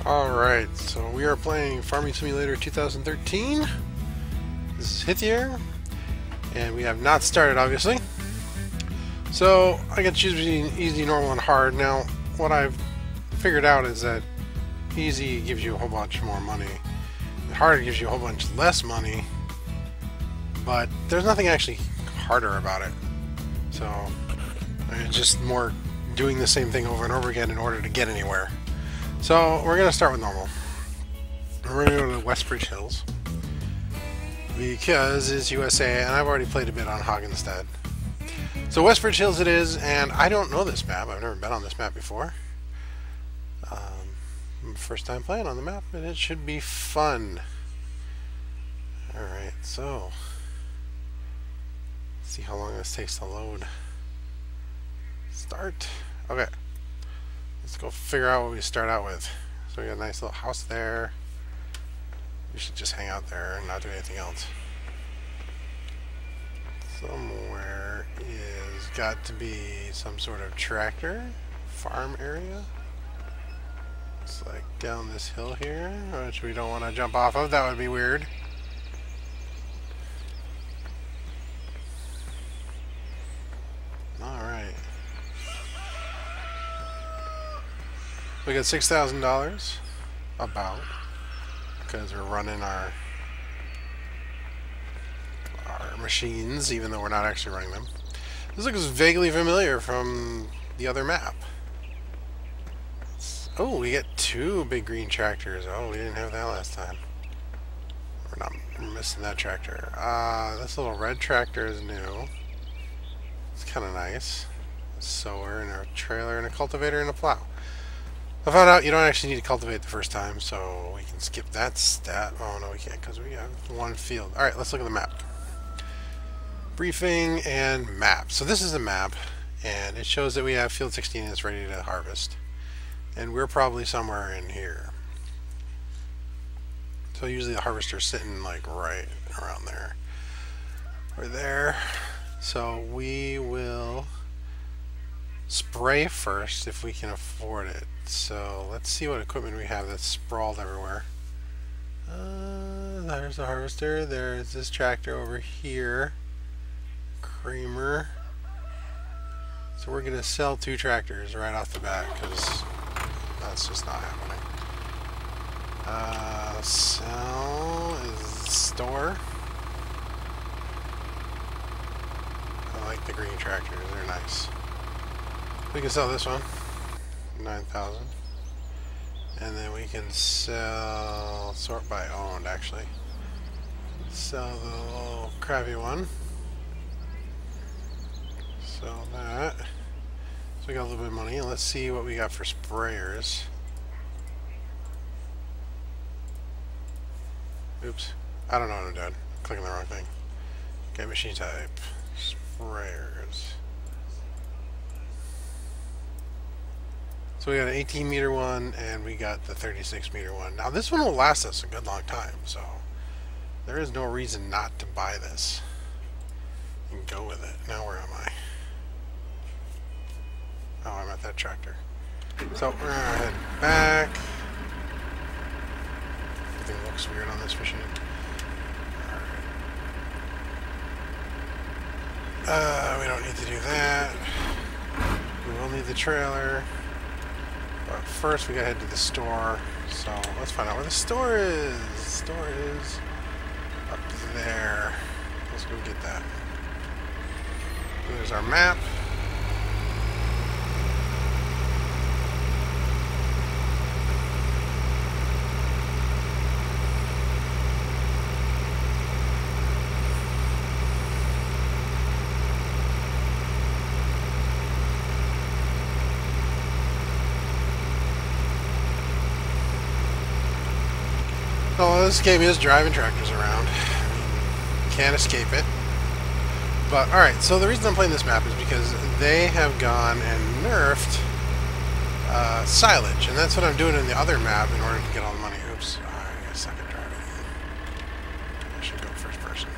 Alright, so we are playing Farming Simulator 2013. This is Hithier, and we have not started, obviously. So, I can choose between easy, normal, and hard. Now, what I've figured out is that easy gives you a whole bunch more money, and hard gives you a whole bunch less money, but there's nothing actually harder about it. So, it's just more doing the same thing over and over again in order to get anywhere. So we're going to start with normal. We're going to go to the Westbridge Hills because it's USA, and I've already played a bit on Hoggenstead. So Westbridge Hills it is, and I don't know this map. I've never been on this map before. First time playing on the map, and it should be fun. Alright, so let's see how long this takes to load. Start. Okay. Let's go figure out what we start out with. So we got a nice little house there. We should just hang out there and not do anything else. Somewhere is got to be some sort of tractor farm area. It's like down this hill here, which we don't want to jump off of. That would be weird. Alright. We got $6,000, about, because we're running our machines, even though we're not actually running them. This looks vaguely familiar from the other map. Oh, we get two big green tractors. Oh, we didn't have that last time. We're missing that tractor. This little red tractor is new. It's kind of nice. A sower and a trailer and a cultivator and a plow. I found out you don't actually need to cultivate the first time, so we can skip that stat. Oh, no, we can't, because we have one field. Alright, let's look at the map. Briefing and map. So this is the map, and it shows that we have field 16 and it's ready to harvest. And we're probably somewhere in here. So usually the harvester's sitting like right around there. We're there. So we will spray first if we can afford it. So let's see what equipment we have that's sprawled everywhere. There's the harvester. There's this tractor over here. Kramer. So we're going to sell two tractors right off the bat because that's just not happening. Sell is store. I like the green tractors. They're nice. We can sell this one. 9,000, and then we can sell sort by owned. Actually, sell the little crappy one. Sell that. So we got a little bit of money. Let's see what we got for sprayers. Oops, I don't know what I'm doing. I'm clicking the wrong thing. Okay, machine type. Sprayers. So we got an 18 meter one, and we got the 36 meter one. Now this one will last us a good long time, so there is no reason not to buy this and go with it. Now where am I? Oh, I'm at that tractor. So we're gonna head back. Everything looks weird on this machine. Alright. We don't need to do that. We will need the trailer. But first we gotta head to the store, so let's find out where the store is. The store is up there. Let's go get that. There's our map. So this game is driving tractors around. Can't escape it. But alright, so the reason I'm playing this map is because they have gone and nerfed silage. And that's what I'm doing in the other map in order to get all the money. Oops, I suck at driving. I should go first person.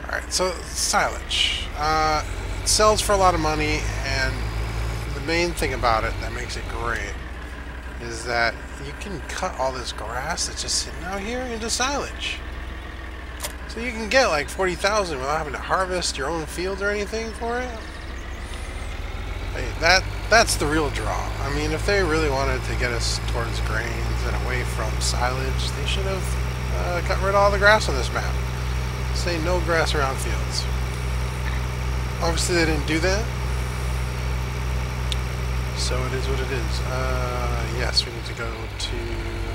Alright, so silage. It sells for a lot of money, and the main thing about it that makes it great is that you can cut all this grass that's just sitting out here into silage. So you can get like 40,000 without having to harvest your own fields or anything for it. Hey, that's the real draw. I mean, if they really wanted to get us towards grains and away from silage, they should have got rid of all the grass on this map. Say no grass around fields. Obviously they didn't do that. So it is what it is. Yes, we need to go to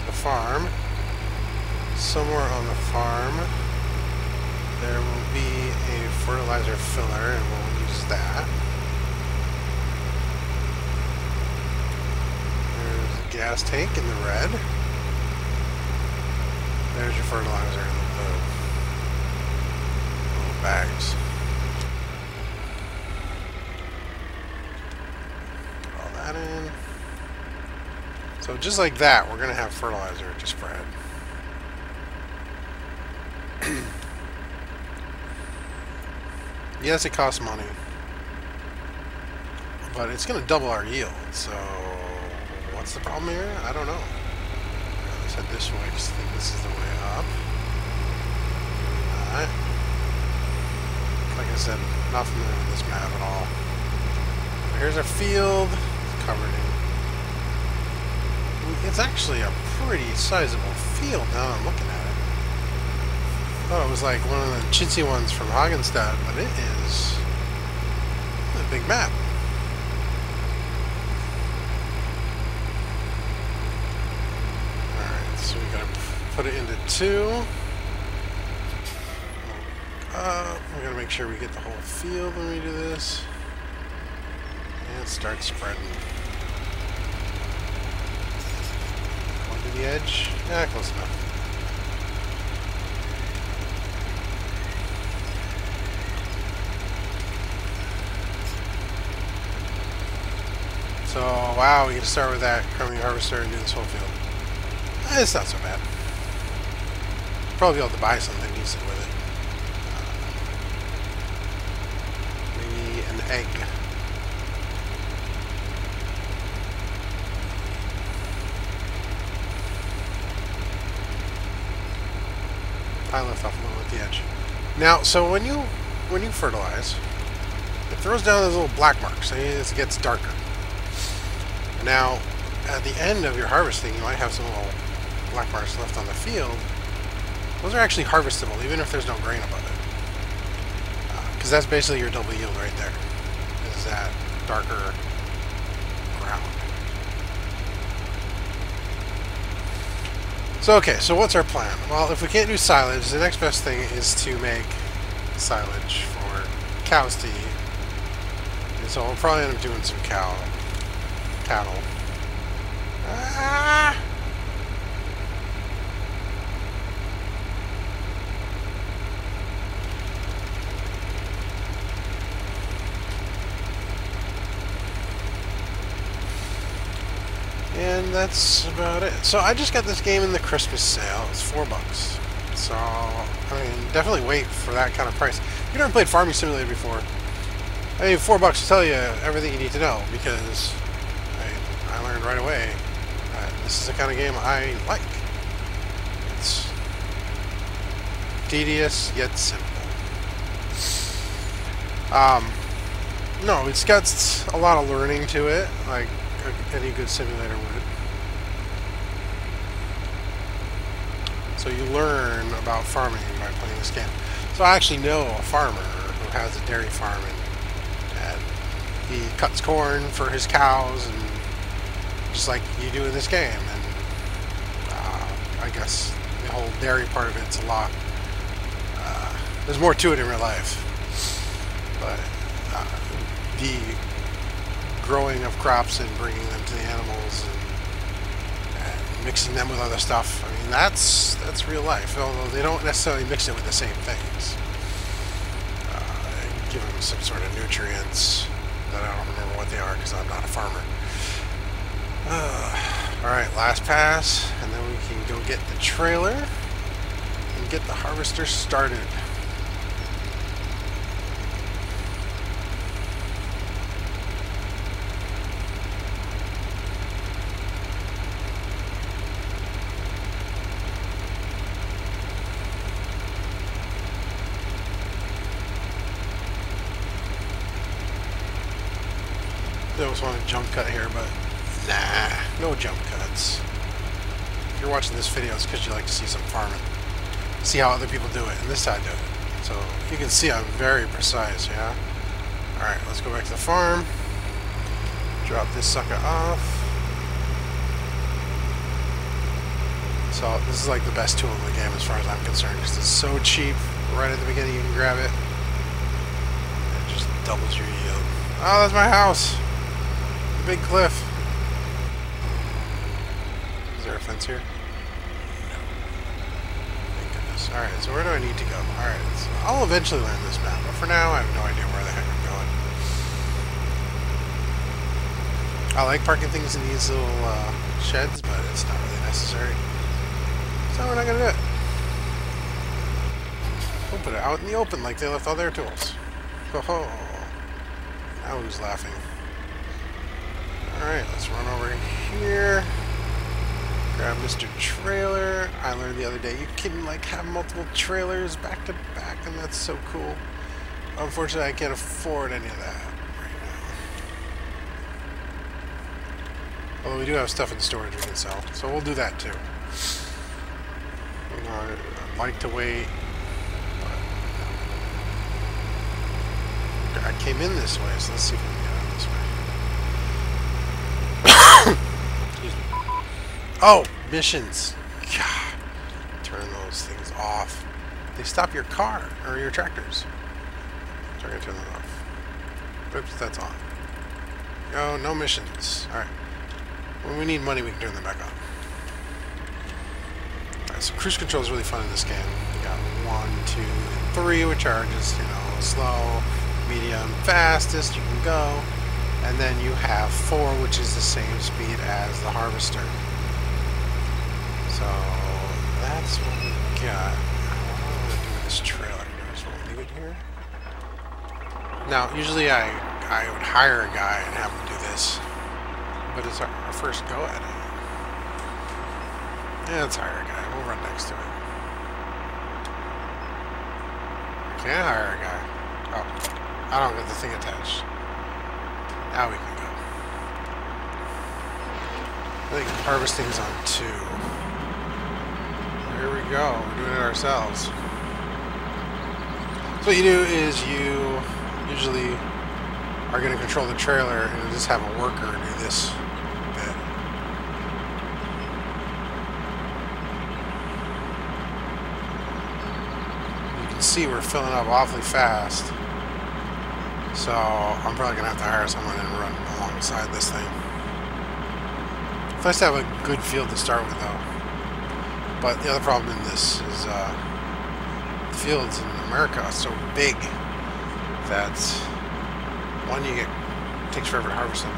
the farm. Somewhere on the farm, there will be a fertilizer filler, and we'll use that. There's a gas tank in the red. There's your fertilizer in the blue. Little bags. Put all that in. So just like that, we're going to have fertilizer to spread. Yes, it costs money, but it's going to double our yield, so what's the problem here? I don't know. Let's head this way, because I think this is the way up. Alright. Like I said, not familiar with this map at all. Here's our field. It's covered in... It's actually a pretty sizable field now I'm looking at it. I thought it was like one of the chintzy ones from Hagenstadt, but it is a big map. Alright, so we gotta put it into 2. We gotta make sure we get the whole field when we do this. And start spreading. Going to the edge. Yeah, close enough. So, wow, we can start with that Crumbing Harvester and do this whole field. It's not so bad. Probably be able to buy something decent with it. Maybe an egg. I left off a little at the edge. Now, so when you fertilize, it throws down those little black marks, and it gets darker. Now, at the end of your harvesting, you might have some little black marks left on the field. Those are actually harvestable, even if there's no grain above it. Because that's basically your double yield right there, is that darker ground. So, okay, so what's our plan? Well, if we can't do silage, the next best thing is to make silage for cows to eat. And so we'll probably end up doing some cattle. Ah! And that's about it. So I just got this game in the Christmas sale. It's $4. So, I mean, definitely wait for that kind of price. If you've never played Farming Simulator before, I mean, $4 will tell you everything you need to know, because I learned right away that this is the kind of game I like. It's tedious yet simple. No, it's got a lot of learning to it, like any good simulator would. So you learn about farming by playing this game. So I actually know a farmer who has a dairy farm, and he cuts corn for his cows, and just like you do in this game. And I guess the whole dairy part of it's a lot. There's more to it in real life, but the growing of crops and bringing them to the animals and mixing them with other stuff, I mean, that's real life, although they don't necessarily mix it with the same things. Give them some sort of nutrients that I don't remember what they are because I'm not a farmer. Alright, last pass, and then we can go get the trailer and get the harvester started. almost want a jump cut here, but nah, no jump cuts. If you're watching this video, it's because you like to see some farming. See how other people do it, and this side do it. So you can see I'm very precise, yeah? Alright, let's go back to the farm. Drop this sucker off. So this is like the best tool in the game as far as I'm concerned, because it's so cheap. Right at the beginning you can grab it. It just doubles your yield. Oh, that's my house! The big cliff. Is there a fence here? No. Thank goodness. Alright, so where do I need to go? Alright, so I'll eventually learn this map, but for now I have no idea where the heck I'm going. I like parking things in these little sheds, but it's not really necessary. So we're not going to do it. We'll put it out in the open like they left all their tools. Ho-ho. Now who's laughing? Alright, let's run over here. Grab Mr. Trailer. I learned the other day you can like have multiple trailers back to back, and that's so cool. Unfortunately, I can't afford any of that right now. Although we do have stuff in storage we can sell, so we'll do that too. I'd like to wait. But I came in this way, so let's see if we can get out this way. Excuse me. Oh, missions. God. Turn those things off. They stop your car or your tractors. So I'm gonna turn them off. Oops, that's on. Oh, no missions. Alright. When we need money, we can turn them back on. Alright, so cruise control is really fun in this game. You got 1, 2, and 3, which are just, you know, slow, medium, fastest you can go. And then you have 4, which is the same speed as the harvester. So that's what we got. What do I want to do with this trailer? Do I just want to leave it here? Now, usually I would hire a guy and have him do this. But it's our first go at it. Yeah, let's hire a guy. We'll run next to it. Can't hire a guy. Oh, I don't get the thing attached. Now we can go. I think harvesting's on 2. Here we go. We're doing it ourselves. So what you do is you usually are going to control the trailer and just have a worker do this bit. You can see we're filling up awfully fast. So I'm probably going to have to hire someone and run alongside this thing. It's nice to have a good field to start with though. But the other problem in this is the fields in America are so big that one, it takes forever to harvest them.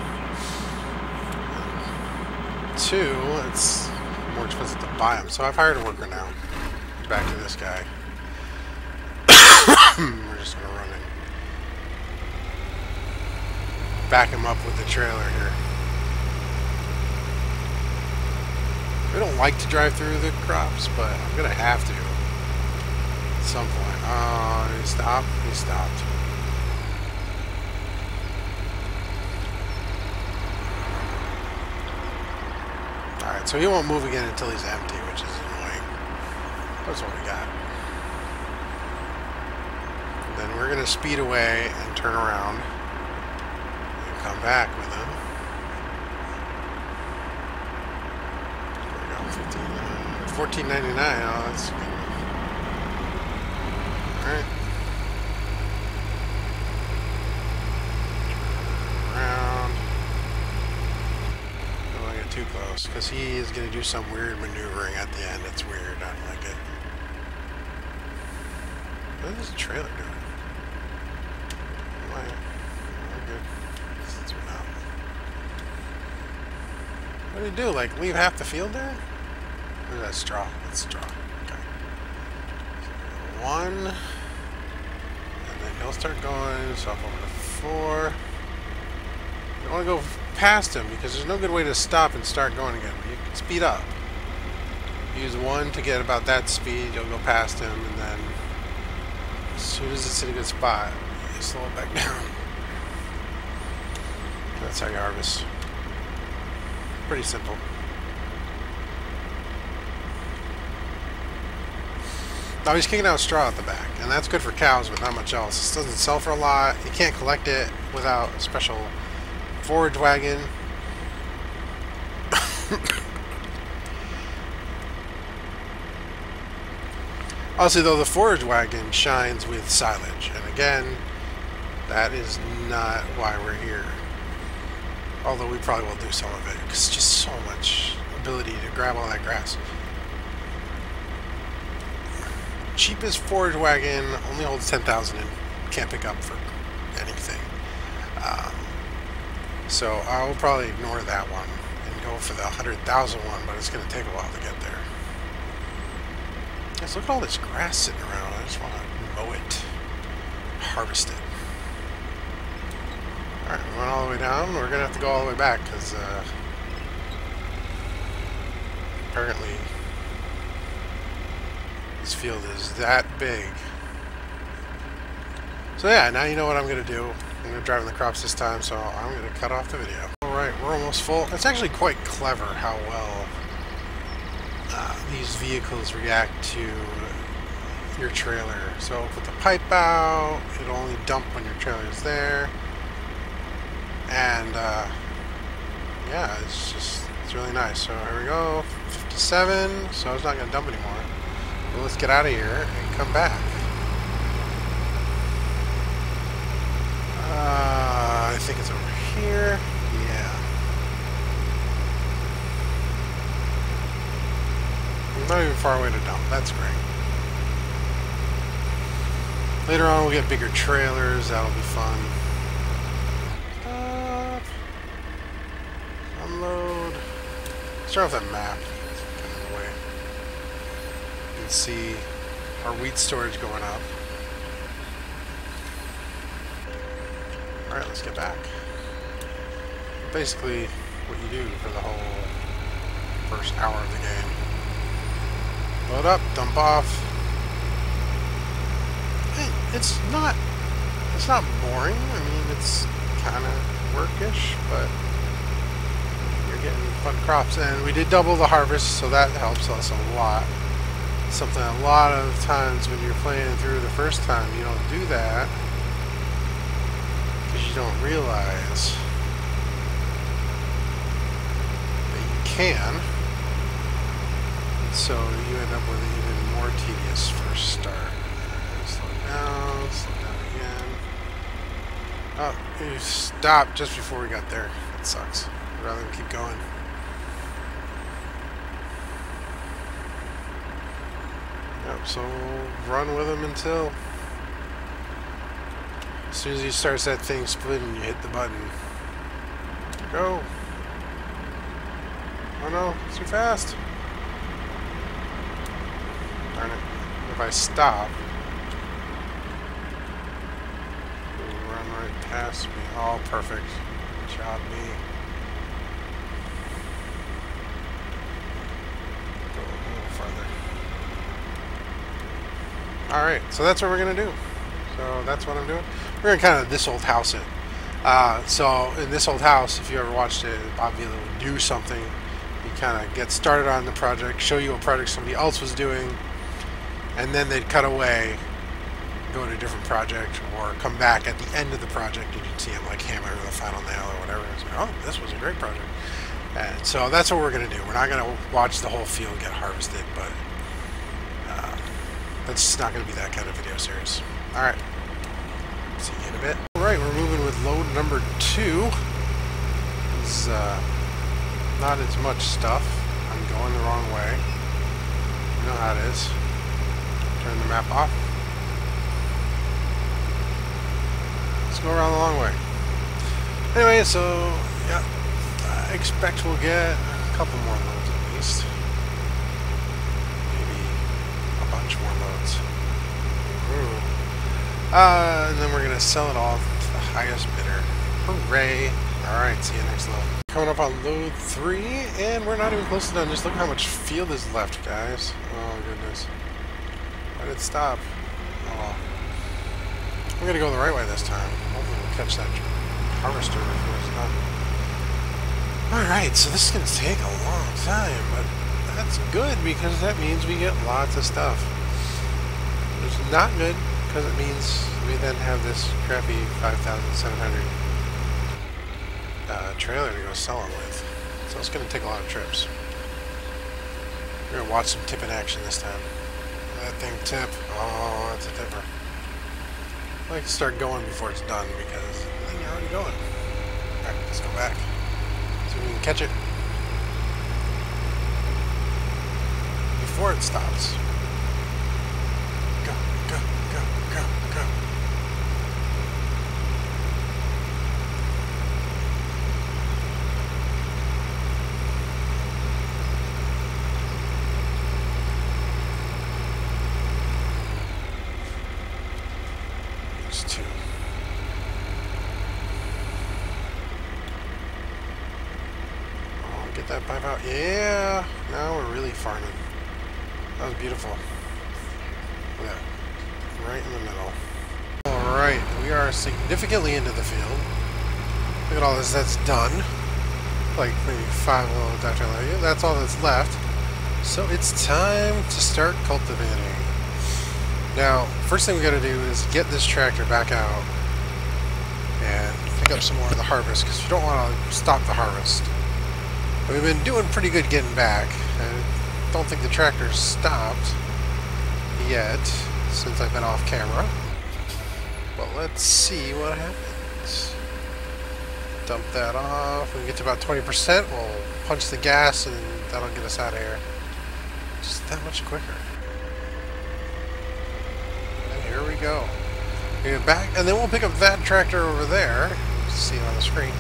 And 2, it's more expensive to buy them. So I've hired a worker now. Back to this guy. We're just going to run and back him up with the trailer here. We don't like to drive through the crops, but I'm going to have to at some point. Oh, he stopped? He stopped. Alright, so he won't move again until he's empty, which is annoying. That's what we got. And then we're going to speed away and turn around and come back with him. $14.99. Oh, that's good. Alright. Around. Don't want to get too close, because he is going to do some weird maneuvering at the end. It's weird. I don't like it. What is the trailer doing? Am I good? Since we're not. What do you do? Like, leave half the field there? Where's that straw? That's straw. Okay. So 1. And then he'll start going. So up over to 4. You don't want to go past him because there's no good way to stop and start going again. You can speed up. Use 1 to get about that speed. You'll go past him, and then as soon as it's in a good spot, you slow it back down. That's how you harvest. Pretty simple. Now he's kicking out straw at the back, and that's good for cows, but not much else. This doesn't sell for a lot. You can't collect it without a special forage wagon. Also, though, the forage wagon shines with silage, and again, that is not why we're here. Although we probably will do some of it, because it's just so much ability to grab all that grass. Cheapest forage wagon only holds 10,000 and can't pick up for anything. So I will probably ignore that one and go for the 100,000 one, but it's going to take a while to get there. Guys, look at all this grass sitting around. I just want to mow it, harvest it. Alright, we went all the way down. We're going to have to go all the way back because apparently this field is that big. So yeah, now you know what I'm going to do. I'm going to drive in the crops this time, so I'm going to cut off the video. Alright, we're almost full. It's actually quite clever how well these vehicles react to your trailer. So put the pipe out, it'll only dump when your trailer is there. And yeah, it's really nice. So here we go, 57, so it's not going to dump anymore. Well, let's get out of here and come back. I think it's over here. Yeah. Not even far away to dump. That's great. Later on, we'll get bigger trailers. That'll be fun. Unload. Start with that map. Get in the way. You can see our wheat storage going up. Alright, let's get back. Basically, what you do for the whole first hour of the game. Load up, dump off. Hey, it's not boring. I mean, it's kind of workish, but you're getting fun crops. And we did double the harvest, so that helps us a lot. Something a lot of times when you're playing through the first time, you don't do that because you don't realize that you can. So you end up with an even more tedious first start. Slow down again. Oh, you stopped just before we got there. That sucks. I'd rather keep going. Yep, so we'll run with them until as soon as he starts that thing splitting, you hit the button. Go! Oh no, it's too fast. Darn it. If I stop, it'll run right past me. Oh, perfect. Good job, me. Go a little farther. Alright, so that's what we're going to do. So that's what I'm doing. We're going to kind of this old house it. So in this old house, if you ever watched it, Bob Vila would do something. You kind of get started on the project, show you a project somebody else was doing, and then they'd cut away, go to a different project, or come back at the end of the project and you'd see him like hammer the final nail or whatever. It's like, oh, this was a great project. And so that's what we're going to do. We're not going to watch the whole field get harvested, but that's not going to be that kind of video series. Alright. See you in a bit. Alright, we're moving with load number 2. It's not as much stuff. I'm going the wrong way. You know how it is. Turn the map off. Let's go around the long way. Anyway, so yeah, I expect we'll get a couple more loads at least. Maybe a bunch more loads. And then we're gonna sell it all to the highest bidder. Hooray! Alright, see you next load. Coming up on load 3, and we're not even close to done. Just look how much field is left, guys. Oh goodness. Why did it stop? Oh well. We're gonna go the right way this time. Hopefully we'll catch that harvester before it's done. Alright, so this is going to take a long time, but that's good because that means we get lots of stuff. It's not good because it means we then have this crappy 5,700 trailer to go sell them with. So it's going to take a lot of trips. We're going to watch some tip in action this time. That thing tip. Oh, that's a tipper. I like to start going before it's done because I think you're already going. Alright, let's go back. So we can catch it before it stops. Go, go, go, go, go. There's two. Get that pipe out. Yeah! Now we're really farming. That was beautiful. Look at that. Right in the middle. Alright, we are significantly into the field. Look at all this that's done. Like maybe 5 little Dr. Levy. That's all that's left. So it's time to start cultivating. Now, first thing we gotta do is get this tractor back out and pick up some more of the harvest because we don't want to stop the harvest. We've been doing pretty good getting back. I don't think the tractor's stopped yet since I've been off camera. But let's see what happens. Dump that off. When we get to about 20%, we'll punch the gas and that'll get us out of here. Just that much quicker. And here we go. We get back, and then we'll pick up that tractor over there. See it on the screen.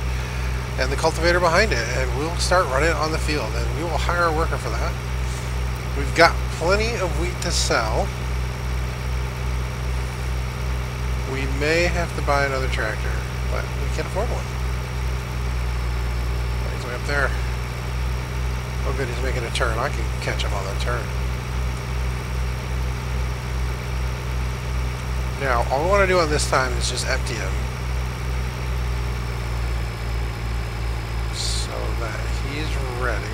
And the cultivator behind it, and we'll start running it on the field, and we will hire a worker for that. We've got plenty of wheat to sell. We may have to buy another tractor, but we can't afford one. He's way up there. Oh good, he's making a turn. I can catch him on that turn. Now, all we want to do on this time is just empty him. That he's ready to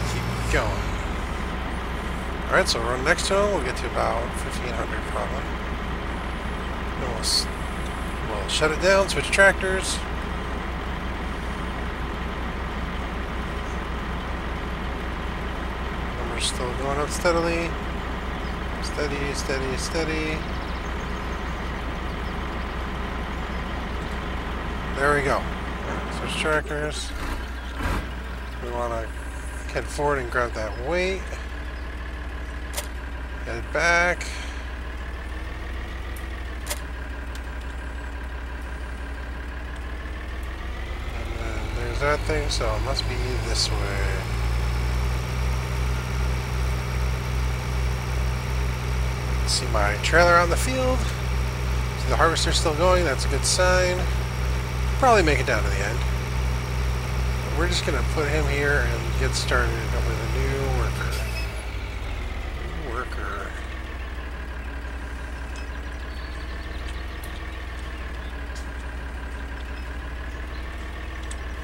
keep going. Alright, so we'll run next to him. We'll get to about 1,500 probably. Then we'll shut it down, switch tractors. And we're still going up steadily. Steady, steady, steady. There we go. Switch tractors. We want to head forward and grab that weight. Head back. And then there's that thing, so it must be this way. See my trailer on the field. See the harvester's still going, that's a good sign. Probably make it down to the end. But we're just going to put him here and get started with a new worker.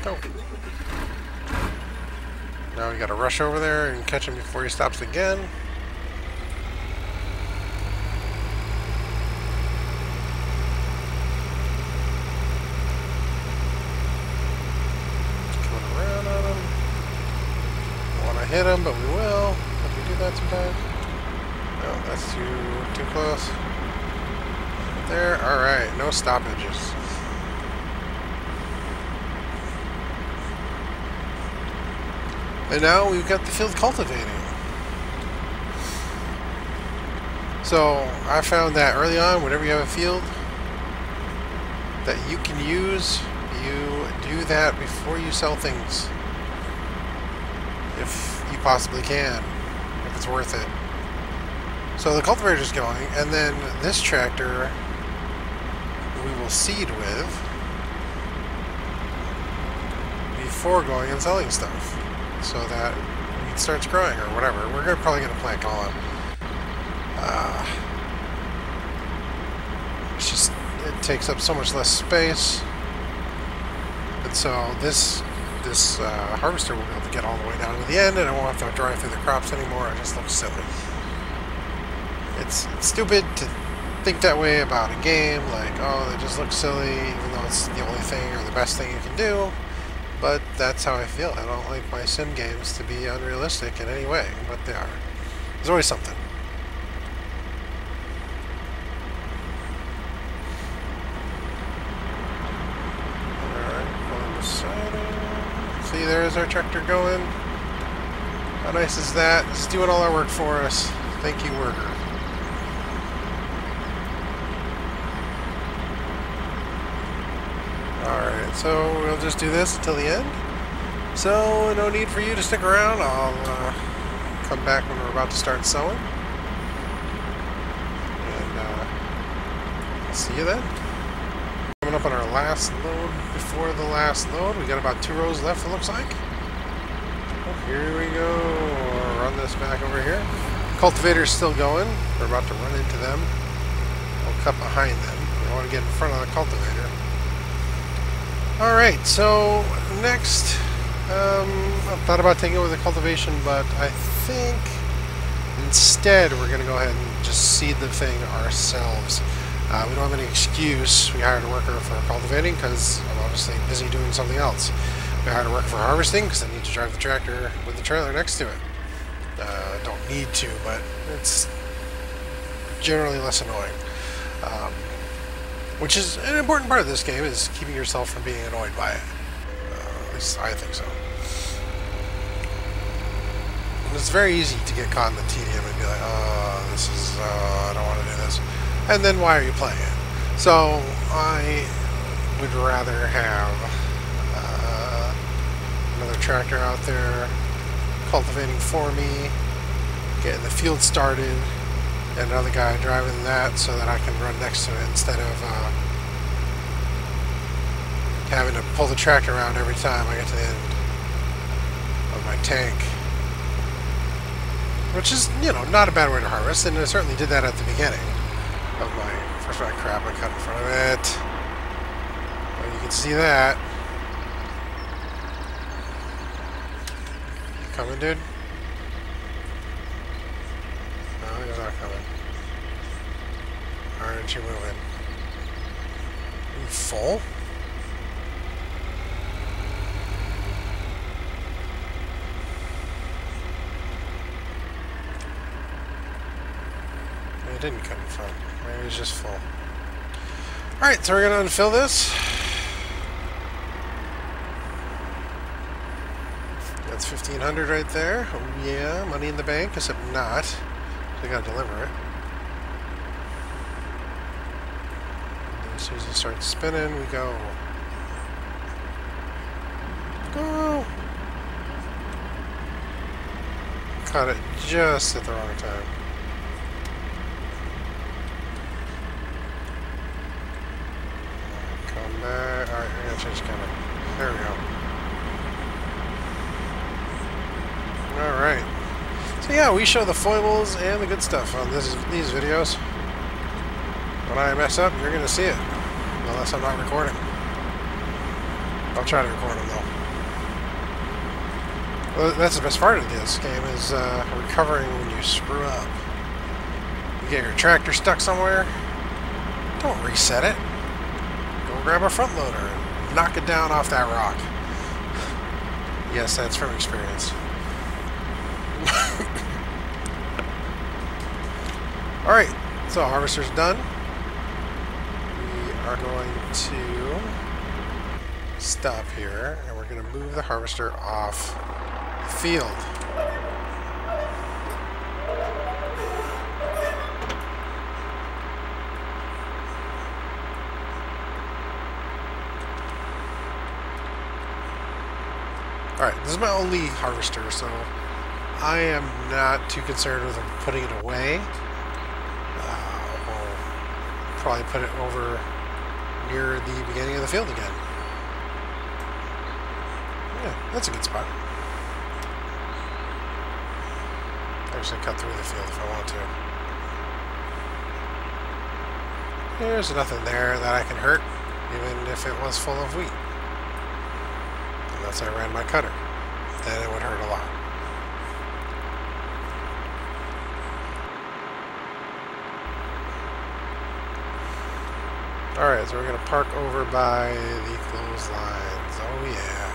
Go. Now we got to rush over there and catch him before he stops again. Hit him, but we will. If we do that sometimes. No, that's too close. There. Alright, no stoppages. And now we've got the field cultivating. So I found that early on, whenever you have a field that you can use, you do that before you sell things. If you possibly can, if it's worth it. So the cultivator's going, and then this tractor we will seed with before going and selling stuff, so that wheat starts growing or whatever. We're probably going to plant column. It takes up so much less space, and so this this harvester will be able to get all the way down to the end, and I won't have to drive through the crops anymore. It just looks silly. It's stupid to think that way about a game, like, oh, it just looks silly, even though it's the only thing or the best thing you can do. But that's how I feel. I don't like my sim games to be unrealistic in any way, but they are. There's always something. See, there's our tractor going. How nice is that? It's doing all our work for us. Thank you, worker. Alright, so we'll just do this until the end. So, no need for you to stick around. I'll come back when we're about to start sowing. And I'll see you then. Coming up on our last load before the last load. We got about 2 rows left, it looks like. Oh, here we go. I'll run this back over here. Cultivator's still going. We're about to run into them. We'll cut behind them. We want to get in front of the cultivator. Alright, so next, I thought about taking over the cultivation, but I think instead we're going to go ahead and just seed the thing ourselves. We don't have any excuse. We hired a worker for cultivating because I'm obviously busy doing something else. We hired a worker for harvesting because I need to drive the tractor with the trailer next to it. Don't need to, but it's generally less annoying. Which is an important part of this game, is keeping yourself from being annoyed by it. At least I think so. And it's very easy to get caught in the tedium and be like, oh, this is, I don't want to do this. And then why are you playing it? So I would rather have another tractor out there cultivating for me, getting the field started, and another guy driving that so that I can run next to it instead of having to pull the tractor around every time I get to the end of my tank. Which is, you know, not a bad way to harvest, and I certainly did that at the beginning of my first round crap I cut in front of it. Well, you can see that. You coming, dude? No, he's not coming. Aren't you moving? Are you full? It didn't cut in front. Maybe it's just full. Alright, so we're going to unfill this. That's 1,500 right there. Oh yeah, money in the bank, except not. So I got to deliver it. And as soon as it starts spinning, we go. Go! Caught it just at the wrong time. Alright, I gotta change the camera. There we go. Alright. So yeah, we show the foibles and the good stuff on these videos. When I mess up, you're gonna see it. Unless I'm not recording. I'll try to record them though. Well, that's the best part of this game, is recovering when you screw up. You get your tractor stuck somewhere, don't reset it. Grab a front loader and knock it down off that rock. Yes, that's from experience. Alright, so harvester's done. We are going to stop here and we're going to move the harvester off the field. Alright, this is my only harvester, so I am not too concerned with putting it away. We'll probably put it over near the beginning of the field again. Yeah, that's a good spot. I actually cut through the field if I want to. There's nothing there that I can hurt, even if it was full of wheat. unless I ran my cutter. Then it would hurt a lot. Alright, so we're going to park over by the clotheslines. Oh yeah.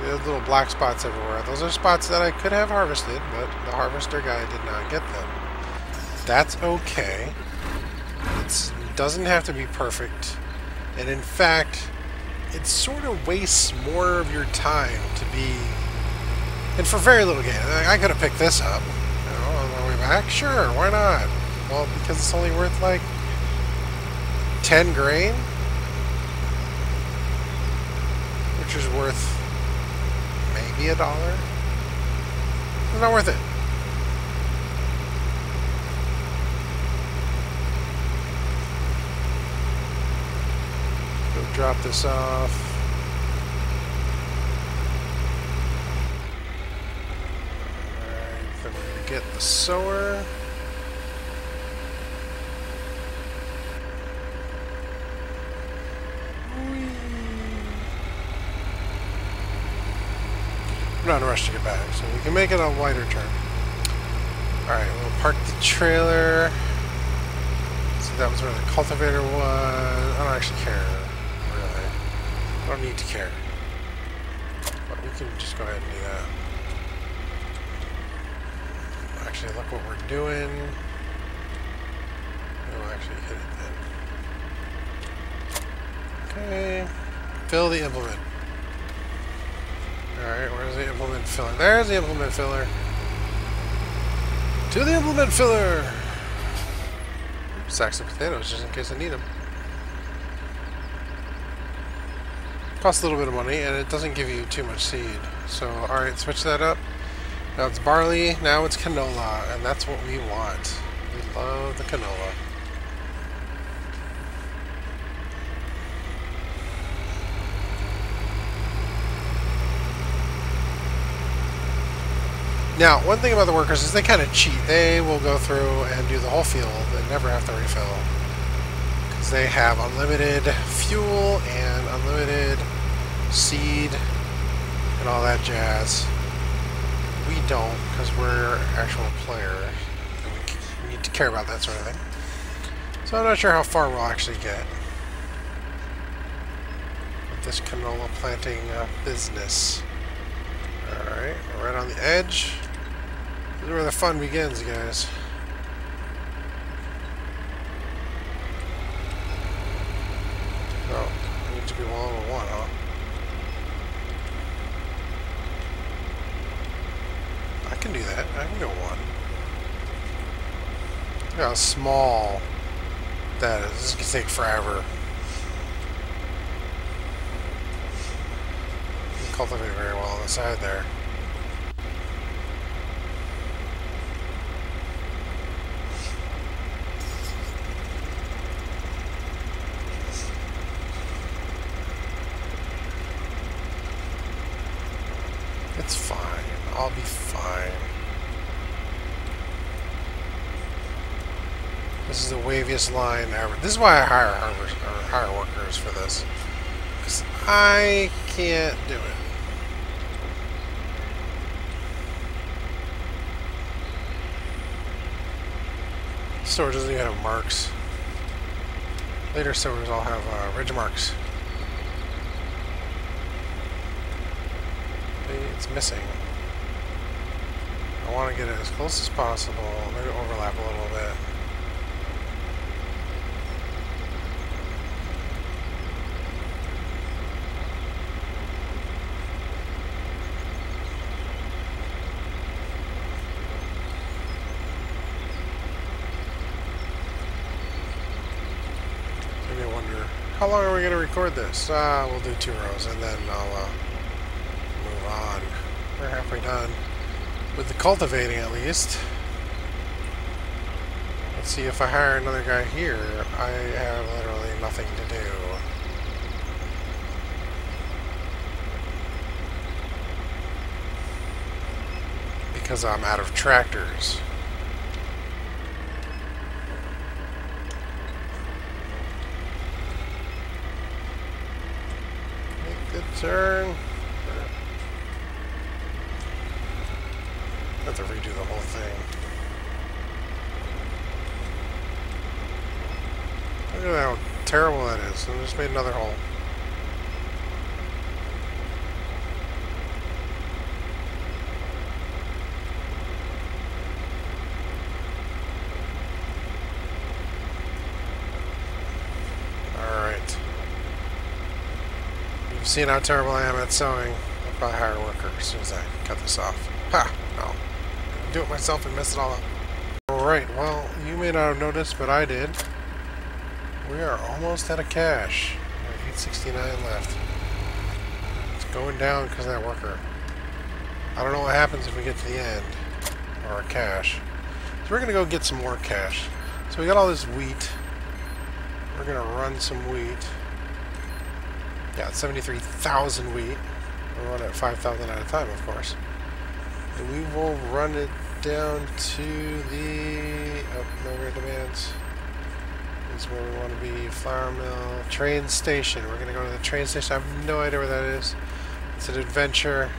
There's little black spots everywhere. Those are spots that I could have harvested, but the harvester guy did not get them. That's okay. It doesn't have to be perfect. And in fact, it sort of wastes more of your time to be... And for very little gain. I could have picked this up. You know, on my way back. Sure, why not? Well, because it's only worth like 10 grain. Which is worth maybe $1. It's not worth it. Go drop this off. Alright, then we get the sower. I'm not in a rush to get back, so we can make it a wider turn. Alright, we'll park the trailer. So that was where the cultivator was. I don't actually care, really. I don't need to care. But we can just go ahead and do that. Actually, look what we're doing. We'll actually hit it then. Okay. Fill the implement. Alright, where's the implement filler? There's the implement filler. To the implement filler! Sacks of potatoes, just in case I need them. Costs a little bit of money, and it doesn't give you too much seed. So, alright, switch that up. Now it's barley, now it's canola, and that's what we want. We love the canola. Now, one thing about the workers is they kind of cheat. They will go through and do the whole field and never have to refill. Because they have unlimited fuel and unlimited seed and all that jazz. We don't, because we're actual players. And we need to care about that sort of thing. So I'm not sure how far we'll actually get with this canola planting business. Alright, we're right on the edge. This is where the fun begins, guys. Oh, it needs to be 1 over 1, huh? I can do that. I can go 1. Look how small that is. This can take forever. You can cultivate very well on the side there. It's fine. I'll be fine. This is the waviest line ever. This is why I hire workers for this. Because I can't do it. Store doesn't even have marks. Later stores all have ridge marks. It's missing. I want to get it as close as possible. Maybe overlap a little bit. Maybe I wonder, how long are we going to record this? We'll do 2 rows and then I'll move on. We're halfway done with the cultivating, at least. Let's see, if I hire another guy here, I have literally nothing to do. Because I'm out of tractors. Turn. I have to redo the whole thing. Look at how terrible that is. I just made another hole. Alright. You've seen how terrible I am at sewing. I'll probably hire a worker as soon as I cut this off. Ha! No. I'll do it myself and mess it all up. Alright, well, you may not have noticed, but I did. We are almost out of cash. We have 869 left. It's going down because of that worker. I don't know what happens if we get to the end. Or our cash. So we're going to go get some more cash. So we got all this wheat. We're going to run some wheat. Yeah, 73,000 wheat. We'll run at 5,000 at a time, of course. And we will run it down to the... Oh, no demands. This is where we want to be. Flour mill. Train station. We're going to go to the train station. I have no idea where that is. It's an adventure.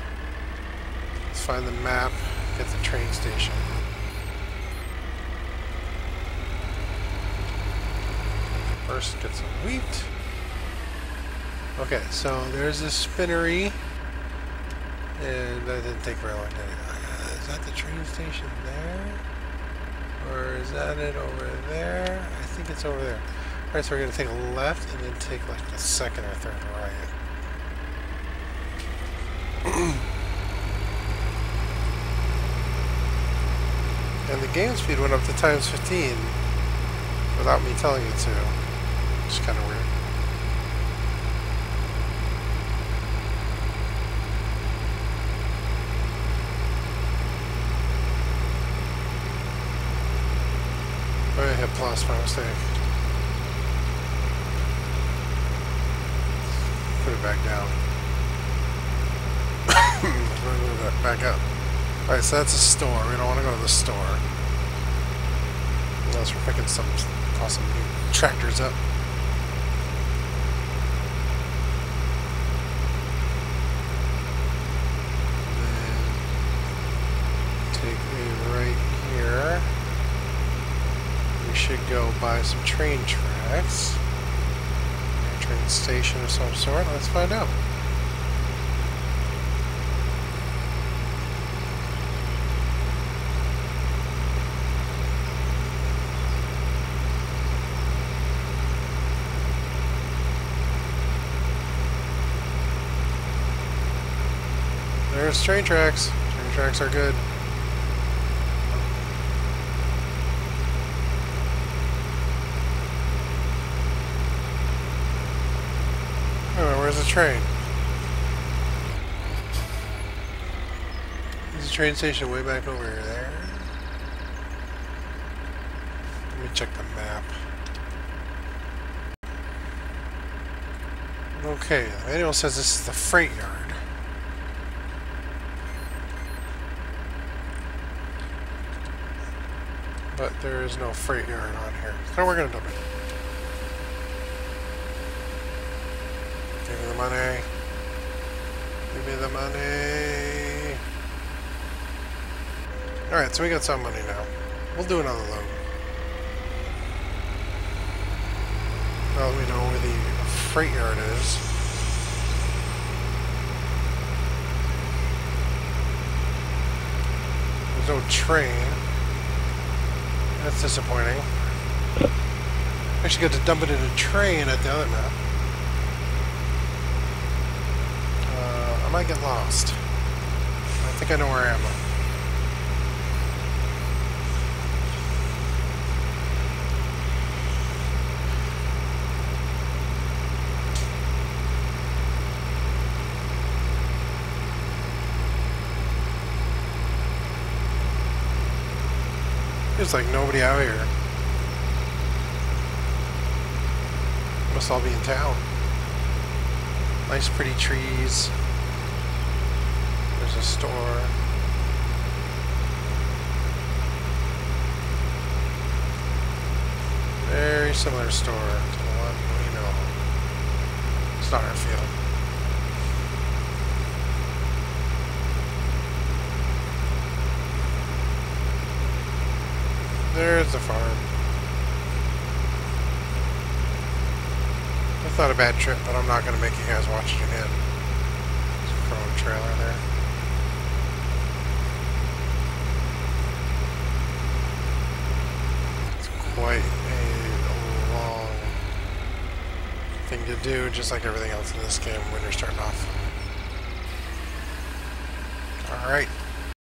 Let's find the map. Get the train station. First, get some wheat. Okay, so there's this spinnery. And that didn't take very long. Is that the train station there? Or is that it over there? I think it's over there. Alright, so we're going to take a left and then take like the second or third right. And the game speed went up to times 15 without me telling it to. It's kind of weird. I hit plus by mistake. Put it back down. Move that back up. Alright, so that's a store. We don't want to go to the store. Unless we're picking some awesome new tractors up. And then take a right here. We should go buy some train tracks. A train station of some sort. Let's find out. There's train tracks. Train tracks are good. Oh, where's the train? There's a train station way back over there. Let me check the map. Okay, the manual says this is the freight yard. But there is no freight yard on here. So we're gonna dump it. Give me the money. Give me the money. Alright, so we got some money now. We'll do another load. Now that we know where the freight yard is. There's no train. That's disappointing. Actually got to dump it in a train at the other map. I might get lost. I think I know where I am. There's like nobody out here. Must all be in town. Nice pretty trees. There's a store. Very similar store to the one we know. It's not our field. There's the farm. That's not a bad trip, but I'm not going to make you guys watch it again. There's a chrome trailer there. It's quite a long thing to do, just like everything else in this game when you're starting off. Alright.